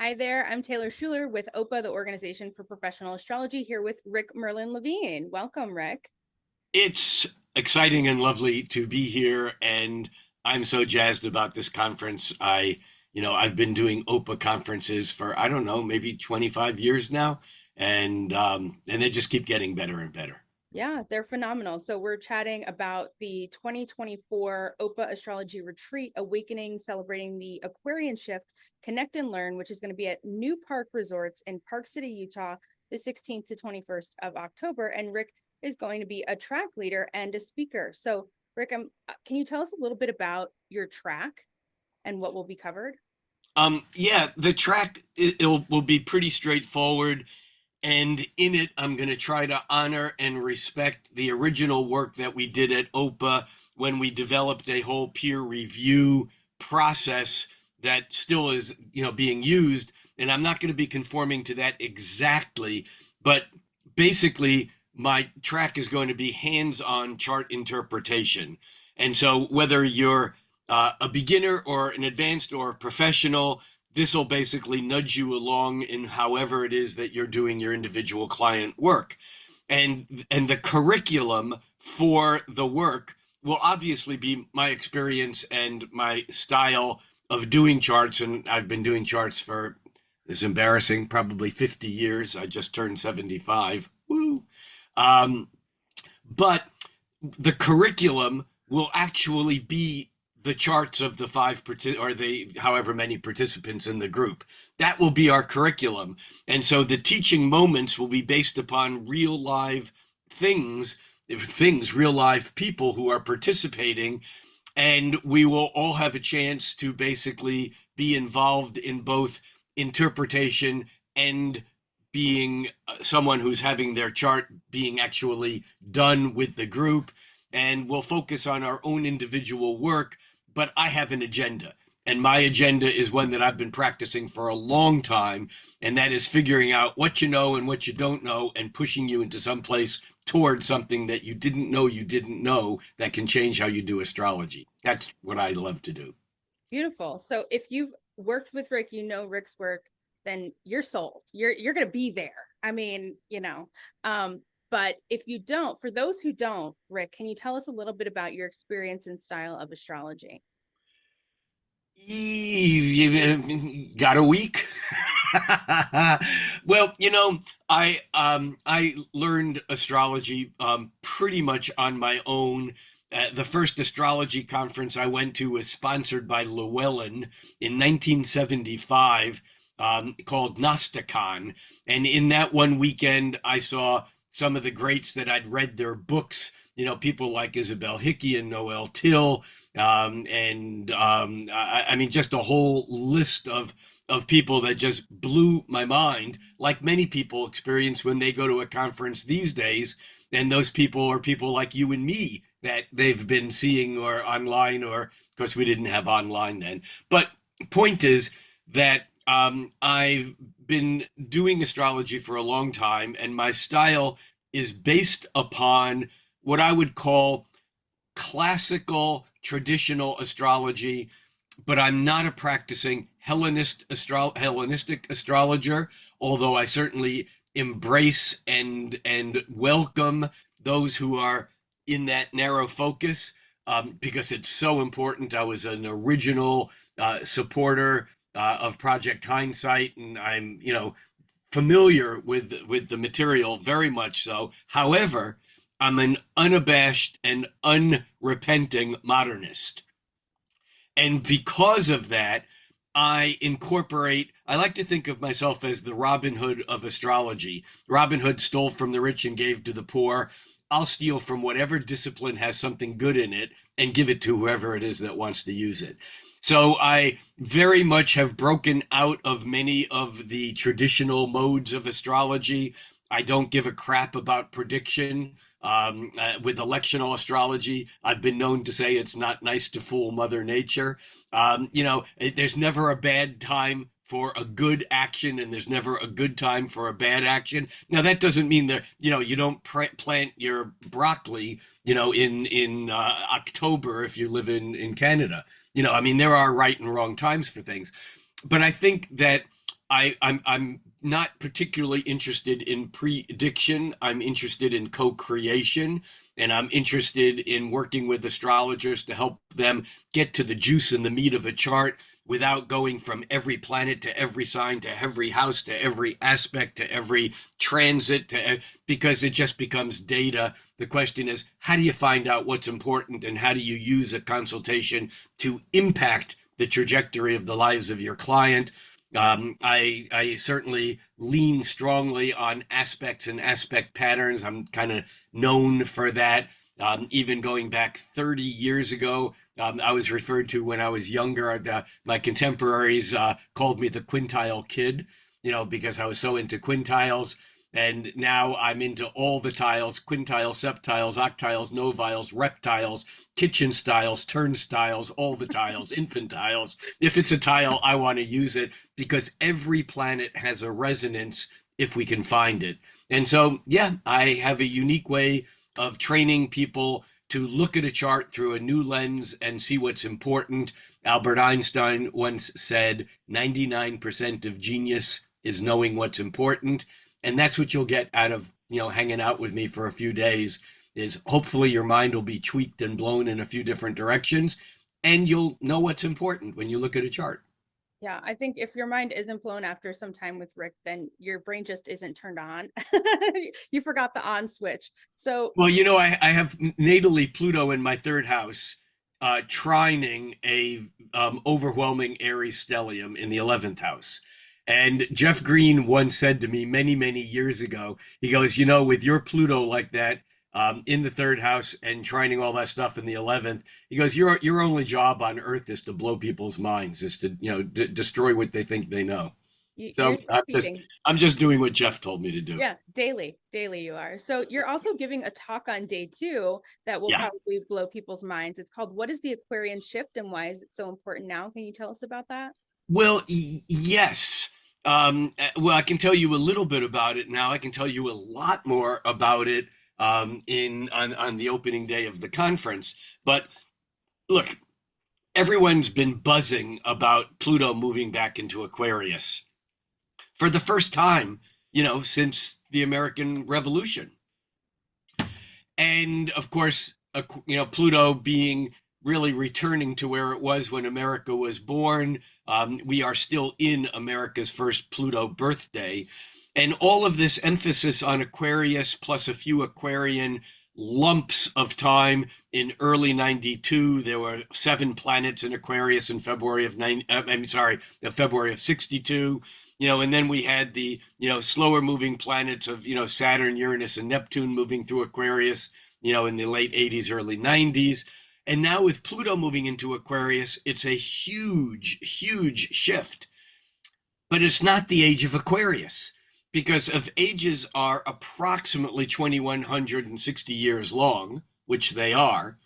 Hi there, I'm Taylor Shuler with OPA, the Organization for Professional Astrology, here with Rick Levine. Welcome, Rick. It's exciting and lovely to be here, and I'm so jazzed about this conference. I've been doing OPA conferences for, I don't know, maybe 25 years now, and they just keep getting better and better. Yeah, they're phenomenal. So we're chatting about the 2024 OPA Astrology Retreat, Awakening, celebrating the Aquarian Shift, Connect and Learn, which is going to be at New Park Resorts in Park City, Utah, the 16th to 21st of October. And Rick is going to be a track leader and a speaker. So Rick, can you tell us a little bit about your track and what will be covered? Yeah, the track will be pretty straightforward. And in it, I'm going to try to honor and respect the original work that we did at OPA when we developed a whole peer review process that still is, being used. And I'm not going to be conforming to that exactly, but basically, my track is going to be hands-on chart interpretation. And so, whether you're a beginner or an advanced or a professional, this will basically nudge you along in however it is that you're doing your individual client work. And the curriculum for the work will obviously be my experience and my style of doing charts. And I've been doing charts for, it's embarrassing, probably 50 years. I just turned 75. Woo. Um, but the curriculum will actually be the charts of the or the however many participants in the group. That will be our curriculum. And so the teaching moments will be based upon real live things, real live people who are participating. And we will all have a chance to basically be involved in both interpretation and being someone who's having their chart being actually done with the group. And we'll focus on our own individual work, but I have an agenda. And my agenda is one that I've been practicing for a long time, and that is figuring out what you know and what you don't know and pushing you into some place towards something that you didn't know that can change how you do astrology. That's what I love to do. Beautiful. So if you've worked with Rick, you know Rick's work, then you're sold. You're going to be there. I mean, but if you don't, for those who don't, Rick, can you tell us a little bit about your experience and style of astrology? Got a week? Well, I learned astrology pretty much on my own. The first astrology conference I went to was sponsored by Llewellyn in 1975, called Gnosticon. And in that one weekend, I saw some of the greats that I'd read their books, people like Isabel Hickey and Noel Till, I mean, just a whole list of people that just blew my mind, like many people experience when they go to a conference these days. And those people are people like you and me that they've been seeing or online, or of course we didn't have online then. But point is that I've been doing astrology for a long time, and my style is based upon what I would call classical traditional astrology, but I'm not a practicing Hellenistic astrologer, although I certainly embrace and welcome those who are in that narrow focus, because it's so important. I was an original supporter of Project Hindsight, and I'm familiar with the material very much so. However, I'm an unabashed and unrepenting modernist. And because of that, I like to think of myself as the Robin Hood of astrology. Robin Hood stole from the rich and gave to the poor. I'll steal from whatever discipline has something good in it and give it to whoever it is that wants to use it. So I very much have broken out of many of the traditional modes of astrology. I don't give a crap about prediction. With electional astrology, I've been known to say it's not nice to fool Mother Nature. There's never a bad time for a good action, and there's never a good time for a bad action. Now, that doesn't mean that you don't plant your broccoli, in October if you live in Canada. I mean, there are right and wrong times for things, but I think that I'm not particularly interested in prediction. I'm interested in co-creation, and I'm interested in working with astrologers to help them get to the juice and the meat of a chart without going from every planet to every sign to every house to every aspect to every transit because it just becomes data. The question is, how do you find out what's important, and how do you use a consultation to impact the trajectory of the lives of your client? I certainly lean strongly on aspects and aspect patterns. I'm kind of known for that. Even going back 30 years ago, I was referred to when I was younger. My contemporaries called me the quintile kid, because I was so into quintiles. And now I'm into all the tiles: quintiles, septiles, octiles, noviles, reptiles, kitchen styles, turnstiles, all the tiles, infantiles. If it's a tile, I want to use it because every planet has a resonance if we can find it. And so, yeah, I have a unique way of training people to look at a chart through a new lens and see what's important. Albert Einstein once said 99% of genius is knowing what's important. And that's what you'll get out of, hanging out with me for a few days, is hopefully your mind will be tweaked and blown in a few different directions, and you'll know what's important when you look at a chart. Yeah, I think if your mind isn't blown after some time with Rick, then your brain just isn't turned on. You forgot the on switch. So, Well, I have natally Pluto in my third house, trining a overwhelming Aries stellium in the 11th house. And Jeff Green once said to me many, many years ago, he goes, with your Pluto like that, in the third house and trining all that stuff in the 11th, he goes, your only job on Earth is to blow people's minds, is to, destroy what they think they know. you're So succeeding. I'm just doing what Jeff told me to do. Yeah, daily you are. So you're also giving a talk on day 2 that will Yeah. probably blow people's minds. It's called "What is the Aquarian Shift and Why is it so important now?" Can you tell us about that? Well, yes. Well, I can tell you a little bit about it now. I can tell you a lot more about it on the opening day of the conference. But look, everyone's been buzzing about Pluto moving back into Aquarius for the first time, since the American Revolution. And of course, Pluto being really returning to where it was when America was born. We are still in America's first Pluto birthday. And all of this emphasis on Aquarius plus a few Aquarian lumps of time in early 92. There were 7 planets in Aquarius in February of 62. And then we had the, slower moving planets of, Saturn, Uranus, and Neptune moving through Aquarius, in the late 80s, early 90s. And now with Pluto moving into Aquarius, it's a huge, huge shift. But it's not the age of Aquarius, because if ages are approximately 2,160 years long, which they are,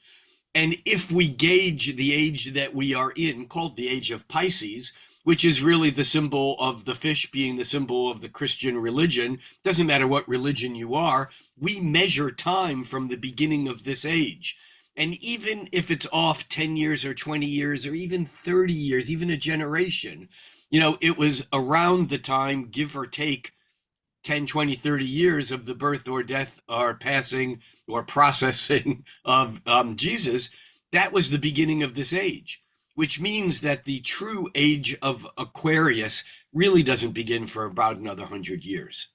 and if we gauge the age that we are in, called the age of Pisces, which is really the symbol of the fish being the symbol of the Christian religion, doesn't matter what religion you are, we measure time from the beginning of this age. And even if it's off 10 years or 20 years or even 30 years, even a generation, it was around the time, give or take 10, 20, 30 years of the birth or death or passing or processing of Jesus. That was the beginning of this age, which means that the true age of Aquarius really doesn't begin for about another 100 years.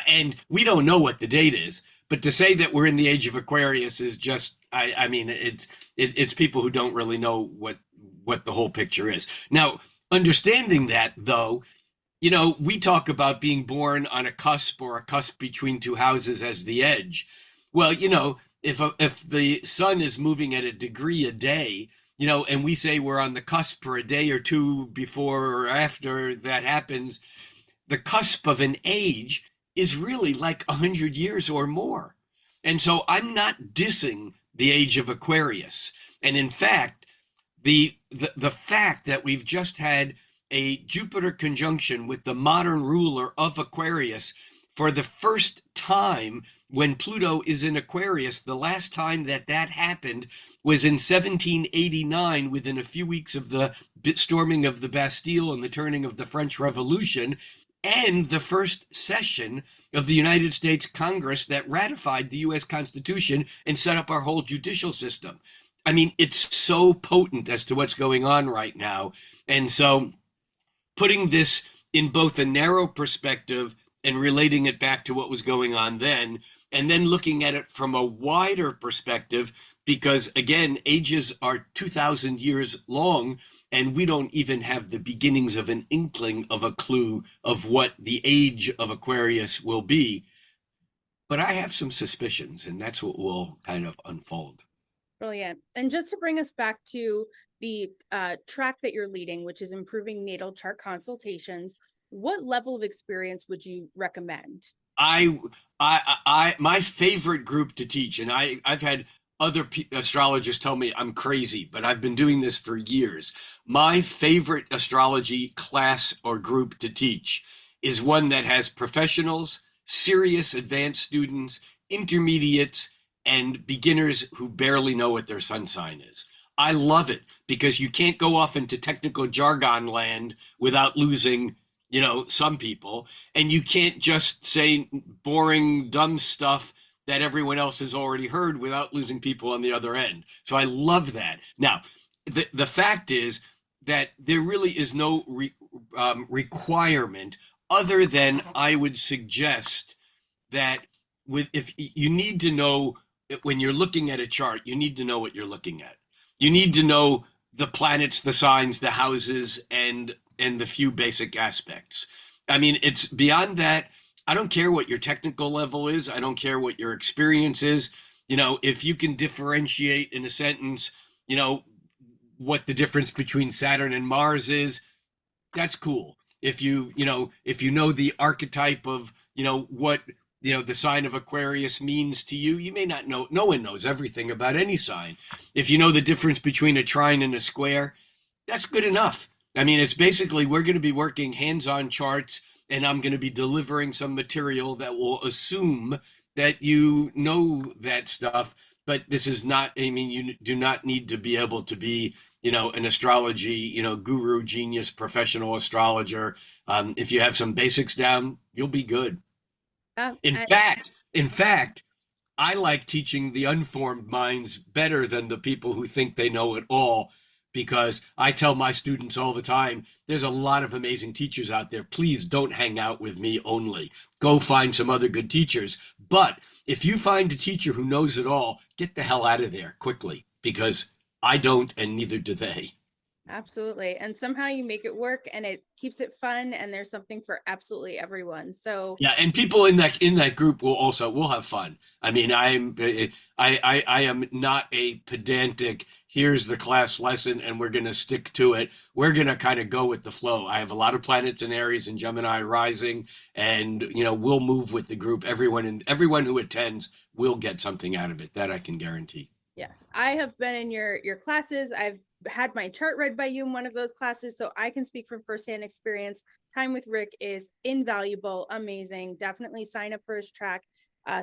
And we don't know what the date is, but to say that we're in the age of Aquarius is just, I mean, it's people who don't really know what the whole picture is. Now, understanding that, though, we talk about being born on a cusp or a cusp between two houses as the edge. Well, if the sun is moving at a degree a day, and we say we're on the cusp for a day or two before or after that happens, the cusp of an age is really like 100 years or more. And so I'm not dissing the age of Aquarius. And in fact, the fact that we've just had a Jupiter conjunction with the modern ruler of Aquarius for the first time when Pluto is in Aquarius. The last time that that happened was in 1789, within a few weeks of the storming of the Bastille and the turning of the French Revolution, and the first session of the United States Congress that ratified the US Constitution and set up our whole judicial system. I mean, it's so potent as to what's going on right now. And so putting this in both a narrow perspective and relating it back to what was going on then, and then looking at it from a wider perspective, because again, ages are 2,000 years long, and we don't even have the beginnings of an inkling of a clue of what the age of Aquarius will be. But I have some suspicions, and that's what will kind of unfold. Brilliant. And just to bring us back to the track that you're leading, which is Improving Natal Chart Consultations, what level of experience would you recommend? My favorite group to teach, and I've had other astrologers tell me I'm crazy, but I've been doing this for years. My favorite astrology class or group to teach is one that has professionals, serious advanced students, intermediates, and beginners who barely know what their sun sign is. I love it because you can't go off into technical jargon land without losing, some people, and you can't just say boring, dumb stuff that everyone else has already heard without losing people on the other end. So I love that. Now, the fact is that there really is no requirement other than I would suggest that if you need to know, when you're looking at a chart, you need to know what you're looking at. You need to know the planets, the signs, the houses, and the few basic aspects. I mean, it's beyond that. I don't care what your technical level is. I don't care what your experience is. If you can differentiate in a sentence, what the difference between Saturn and Mars is, that's cool. If you know the archetype of, what, the sign of Aquarius means to you, you may not know. No one knows everything about any sign. If you know the difference between a trine and a square, that's good enough. I mean, it's basically, we're going to be working hands-on charts, and I'm going to be delivering some material that will assume that you know that stuff. But this is not, I mean, you do not need to be able to be, an astrology, guru, genius, professional astrologer. If you have some basics down, you'll be good. Oh, In fact, I like teaching the unformed minds better than the people who think they know it all, because I tell my students all the time, there's a lot of amazing teachers out there. Please don't hang out with me only. Go find some other good teachers. But if you find a teacher who knows it all, get the hell out of there quickly, because I don't, and neither do they. absolutely. And somehow you make it work and it keeps it fun, and there's something for absolutely everyone. So Yeah, and people in that group will have fun. I mean, I am not a pedantic, here's the class lesson and we're going to stick to it. We're going to kind of go with the flow. I have a lot of planets in Aries and Gemini rising, and we'll move with the group. Everyone who attends will get something out of it. That I can guarantee. yes, I have been in your classes. I've had my chart read by you in one of those classes, so I can speak from firsthand experience. Time with Rick is invaluable, amazing. Definitely sign up for his track.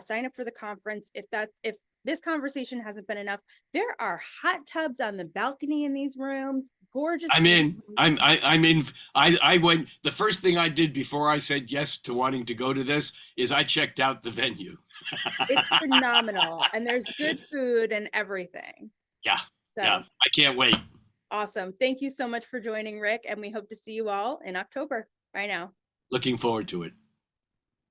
Sign up for the conference. If this conversation hasn't been enough, there are hot tubs on the balcony in these rooms. Gorgeous. I'm in. I'm in. I went. The first thing I did before I said yes to wanting to go to this is I checked out the venue. It's phenomenal, and there's good food and everything. Yeah, So yeah. I can't wait. awesome. Thank you so much for joining, Rick, and we hope to see you all in October. Bye now. Looking forward to it.